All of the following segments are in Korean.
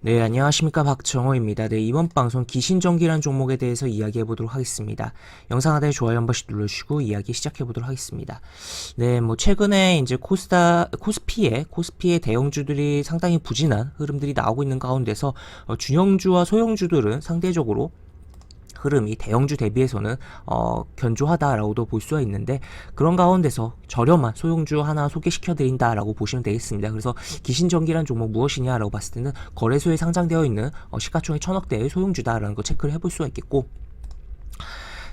네, 안녕하십니까. 박정호입니다. 네, 이번 방송 기신전기란 종목에 대해서 이야기해 보도록 하겠습니다. 영상 하단에 좋아요 한 번씩 눌러주시고 이야기 시작해 보도록 하겠습니다. 네, 뭐 최근에 이제 코스피의 대형주들이 상당히 부진한 흐름들이 나오고 있는 가운데서 중형주와 소형주들은 상대적으로 흐름이 대형주 대비해서는 견조하다라고도 볼 수가 있는데, 그런 가운데서 저렴한 소형주 하나 소개시켜 드린다라고 보시면 되겠습니다. 그래서 기신전기란 종목 무엇이냐라고 봤을 때는 거래소에 상장되어 있는 시가총액 1000억대의 소형주다라는 거 체크를 해볼 수가 있겠고,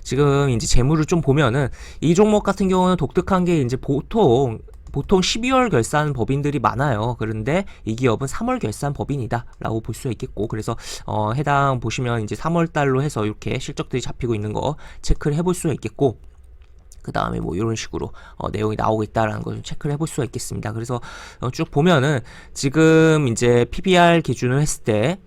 지금 이제 재물을 좀 보면은 이 종목 같은 경우는 독특한 게 이제 보통 12월 결산 법인들이 많아요. 그런데 이 기업은 3월 결산 법인이다라고 볼 수 있겠고, 그래서 해당 보시면 이제 3월 달로 해서 이렇게 실적들이 잡히고 있는 거 체크를 해볼 수가 있겠고, 그 다음에 뭐 이런 식으로 내용이 나오고 있다라는 걸 좀 체크를 해볼 수가 있겠습니다. 그래서 쭉 보면은 지금 이제 PBR 기준을 했을 때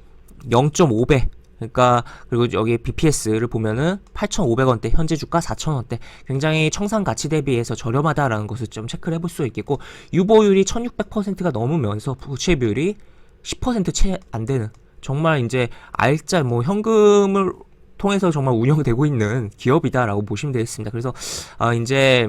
0.5배, 그러니까 그리고 여기 BPS를 보면은 8,500원대, 현재 주가 4,000원대, 굉장히 청산 가치 대비해서 저렴하다라는 것을 좀 체크를 해볼 수 있겠고, 유보율이 1600%가 넘으면서 부채 비율이 10%채 안 되는, 정말 이제 알짜 뭐 현금을 통해서 정말 운영되고 있는 기업이다라고 보시면 되겠습니다. 그래서 이제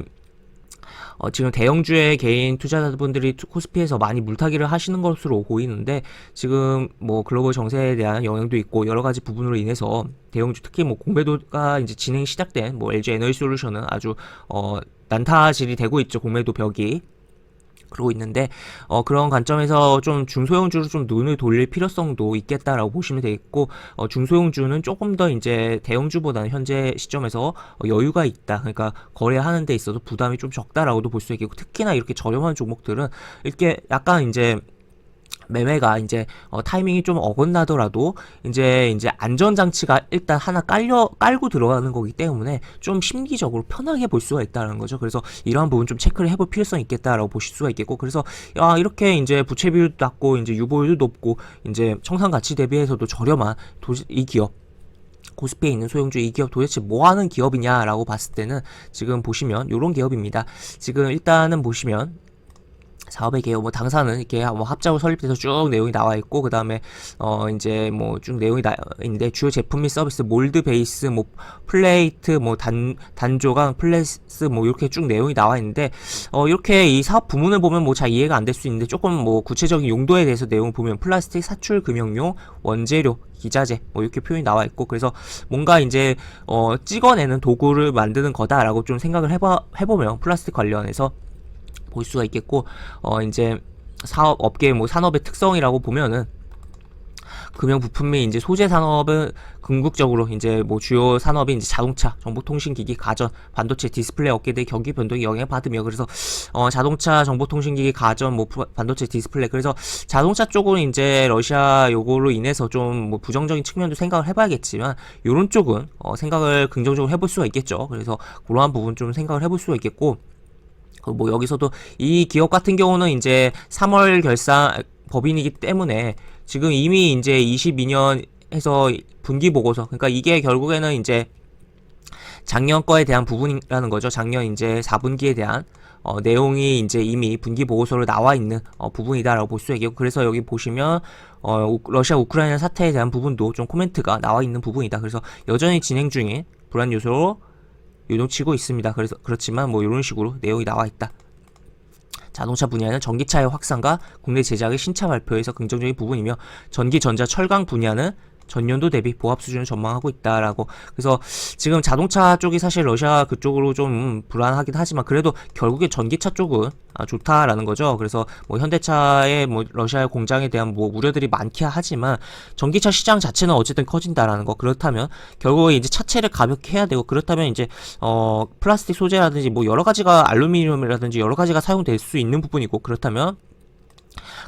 지금 대형주의 개인 투자자분들이 코스피에서 많이 물타기를 하시는 것으로 보이는데, 지금 뭐 글로벌 정세에 대한 영향도 있고 여러 가지 부분으로 인해서 대형주, 특히 뭐 공매도가 이제 진행 시작된 뭐 LG 에너지 솔루션은 아주 난타질이 되고 있죠. 공매도 벽이 그러고 있는데, 그런 관점에서 좀 중소형주로 좀 눈을 돌릴 필요성도 있겠다라고 보시면 되겠고, 중소형주는 조금 더 이제 대형주보다는 현재 시점에서 여유가 있다, 그러니까 거래하는 데 있어서 부담이 좀 적다라고도 볼 수 있겠고, 특히나 이렇게 저렴한 종목들은 이렇게 약간 이제 매매가 이제 타이밍이 좀 어긋나더라도 이제 안전장치가 일단 하나 깔고 들어가는 거기 때문에 좀 심리적으로 편하게 볼 수가 있다는 거죠. 그래서 이러한 부분 좀 체크를 해볼 필요성이 있겠다라고 보실 수가 있겠고, 그래서 이렇게 이제 부채 비율도 낮고 이제 유보율도 높고 이제 청산 가치 대비해서도 저렴한 이 기업, 코스피에 있는 소형주 이 기업 도대체 뭐 하는 기업이냐라고 봤을 때는 지금 보시면 요런 기업입니다. 지금 일단은 보시면 사업의 개요, 뭐 당사는 이렇게 뭐 합작으로 설립돼서 쭉 내용이 나와 있고, 그 다음에 이제 뭐 쭉 내용이 나 있는데, 주요 제품 및 서비스 몰드 베이스, 뭐 플레이트, 뭐 단조각 플레스, 뭐 이렇게 쭉 내용이 나와 있는데, 이렇게 이 사업 부문을 보면 뭐 잘 이해가 안 될 수 있는데, 조금 뭐 구체적인 용도에 대해서 내용을 보면 플라스틱 사출 금형용, 원재료, 기자재, 뭐 이렇게 표현이 나와 있고, 그래서 뭔가 이제 찍어내는 도구를 만드는 거다라고 좀 생각을 해보면 플라스틱 관련해서 볼 수가 있겠고, 이제 사업 업계 뭐 산업의 특성이라고 보면은 금형 부품 및 이제 소재 산업은 궁극적으로 이제 뭐 주요 산업이 이제 자동차, 정보통신기기, 가전, 반도체, 디스플레이 업계들의 경기 변동에 영향을 받으며, 그래서 자동차, 정보통신기기, 가전, 뭐 반도체, 디스플레이, 그래서 자동차 쪽은 이제 러시아 요거로 인해서 좀 뭐 부정적인 측면도 생각을 해봐야겠지만, 요런 쪽은 생각을 긍정적으로 해볼 수가 있겠죠. 그래서 그러한 부분 좀 생각을 해볼 수가 있겠고, 뭐 여기서도 이 기업 같은 경우는 이제 3월 결산 법인이기 때문에 지금 이미 이제 22년 해서 분기 보고서, 그러니까 이게 결국에는 이제 작년 거에 대한 부분이라는 거죠. 작년 이제 4분기에 대한 내용이 이제 이미 분기 보고서로 나와 있는 부분이다라고 볼 수 있겠고, 그래서 여기 보시면 러시아 우크라이나 사태에 대한 부분도 좀 코멘트가 나와 있는 부분이다. 그래서 여전히 진행 중인 불안 요소로 요동치고 있습니다. 그래서 그렇지만 뭐 이런 식으로 내용이 나와 있다. 자동차 분야는 전기차의 확산과 국내 제작의 신차 발표에서 긍정적인 부분이며, 전기, 전자, 철강 분야는 전년도 대비 보합 수준을 전망하고 있다라고. 그래서 지금 자동차 쪽이 사실 러시아 그쪽으로 좀 불안하긴 하지만, 그래도 결국에 전기차 쪽은 좋다라는 거죠. 그래서 뭐 현대차의 뭐 러시아 공장에 대한 뭐 우려들이 많긴 하지만, 전기차 시장 자체는 어쨌든 커진다라는 거. 그렇다면 결국에 이제 차체를 가볍게 해야 되고, 그렇다면 이제 플라스틱 소재라든지 뭐 여러 가지가, 알루미늄이라든지 여러 가지가 사용될 수 있는 부분이고, 그렇다면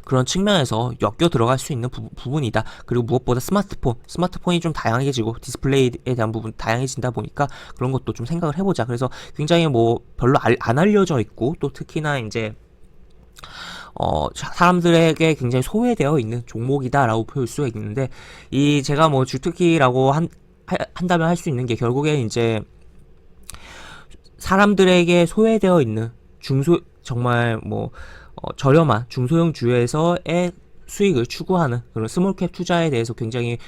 그런 측면에서 엮여 들어갈 수 있는 부분이다. 그리고 무엇보다 스마트폰이 좀 다양해지고 디스플레이에 대한 부분 다양해진다 보니까 그런 것도 좀 생각을 해보자. 그래서 굉장히 뭐 별로 안 알려져 있고, 또 특히나 이제 사람들에게 굉장히 소외되어 있는 종목이다라고 볼 수가 있는데, 이 제가 뭐 주특기라고 한다면 할 수 있는 게, 결국에 이제 사람들에게 소외되어 있는 정말 뭐 저렴한 중소형 주에서의 수익을 추구하는 그런 스몰캡 투자에 대해서 굉장히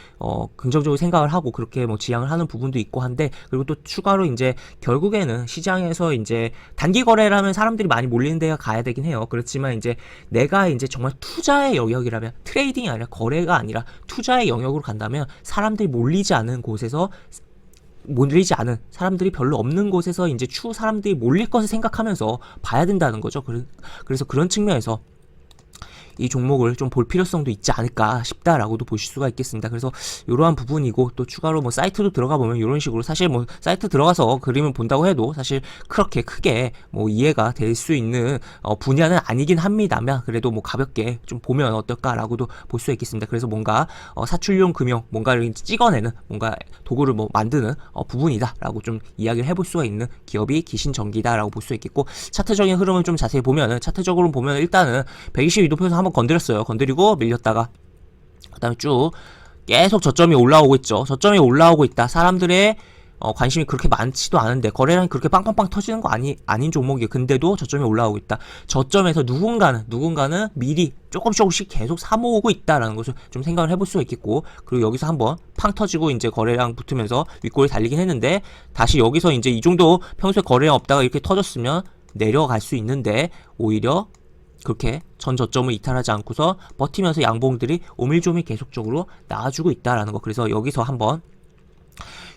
긍정적으로 생각을 하고 그렇게 뭐 지향을 하는 부분도 있고 한데, 그리고 또 추가로 이제 결국에는 시장에서 이제 단기 거래라면 사람들이 많이 몰리는 데가 가야 되긴 해요. 그렇지만 이제 내가 이제 정말 투자의 영역이라면, 트레이딩이 아니라 거래가 아니라 투자의 영역으로 간다면 사람들이 몰리지 않은, 사람들이 별로 없는 곳에서 이제 추후 사람들이 몰릴 것을 생각하면서 봐야 된다는 거죠. 그래서 그런 측면에서 이 종목을 좀 볼 필요성도 있지 않을까 싶다라고도 보실 수가 있겠습니다. 그래서 이러한 부분이고, 또 추가로 뭐 사이트도 들어가 보면 이런 식으로, 사실 뭐 사이트 들어가서 그림을 본다고 해도 사실 그렇게 크게 뭐 이해가 될 수 있는 분야는 아니긴 합니다만, 그래도 뭐 가볍게 좀 보면 어떨까라고도 볼 수 있겠습니다. 그래서 뭔가 사출용 금융, 뭔가를 찍어내는, 뭔가 도구를 뭐 만드는 부분이다라고 좀 이야기를 해볼 수가 있는 기업이 기신전기다라고 볼 수 있겠고, 차트적인 흐름을 좀 자세히 보면은, 차트적으로 보면 일단은 122도표에서 한번 건드렸어요. 건드리고 밀렸다가 그 다음에 쭉 계속 저점이 올라오고 있죠. 저점이 올라오고 있다. 사람들의 관심이 그렇게 많지도 않은데, 거래량이 그렇게 빵빵빵 터지는 거 아닌 종목이에요. 근데도 저점이 올라오고 있다. 저점에서 누군가는 미리 조금씩 계속 사모으고 있다라는 것을 좀 생각을 해볼 수가 있겠고, 그리고 여기서 한번 팡 터지고 이제 거래량 붙으면서 윗골을 달리긴 했는데, 다시 여기서 이제 이 정도 평소에 거래량 없다가 이렇게 터졌으면 내려갈 수 있는데, 오히려 그렇게 전 저점을 이탈하지 않고서 버티면서 양봉들이 오밀조밀 계속적으로 나와주고 있다라는 거. 그래서 여기서 한번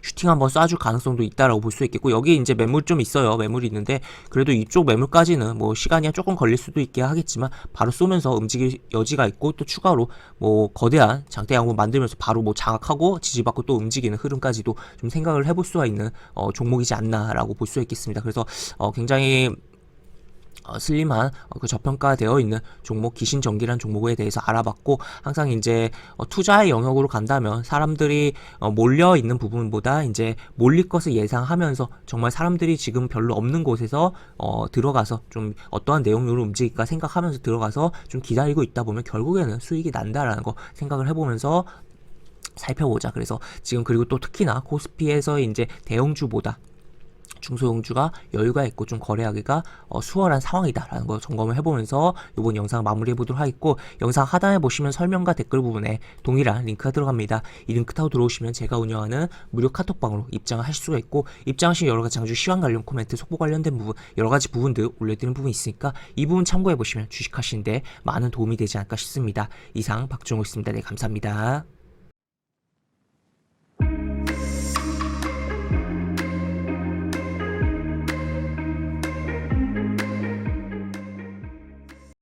슈팅 한번 쏴줄 가능성도 있다라고 볼 수 있겠고, 여기 이제 매물 좀 있어요. 매물이 있는데, 그래도 이쪽 매물까지는 뭐 시간이 조금 걸릴 수도 있긴 하겠지만 바로 쏘면서 움직일 여지가 있고, 또 추가로 뭐 거대한 장대 양봉 만들면서 바로 뭐 장악하고 지지받고 또 움직이는 흐름까지도 좀 생각을 해볼 수가 있는 종목이지 않나라고 볼 수 있겠습니다. 그래서 굉장히 슬림한 그 저평가되어 있는 종목, 기신전기라는 종목에 대해서 알아봤고, 항상 이제 투자의 영역으로 간다면 사람들이 몰려 있는 부분보다 이제 몰릴 것을 예상하면서, 정말 사람들이 지금 별로 없는 곳에서 들어가서 좀 어떠한 내용으로 움직일까 생각하면서 들어가서 좀 기다리고 있다 보면 결국에는 수익이 난다라는 거 생각을 해보면서 살펴보자. 그래서 지금, 그리고 또 특히나 코스피에서 이제 대형주보다 중소형주가 여유가 있고 좀 거래하기가 수월한 상황이다라는 거 점검을 해보면서 이번 영상 마무리해보도록 하겠고, 영상 하단에 보시면 설명과 댓글 부분에 동일한 링크가 들어갑니다. 이 링크 타고 들어오시면 제가 운영하는 무료 카톡방으로 입장을 하실 수가 있고, 입장하신 여러가지 장주 시황 관련 코멘트, 속보 관련된 부분, 여러가지 부분들 올려드리는 부분이 있으니까 이 부분 참고해보시면 주식하시는데 많은 도움이 되지 않을까 싶습니다. 이상 박종호였습니다. 네, 감사합니다.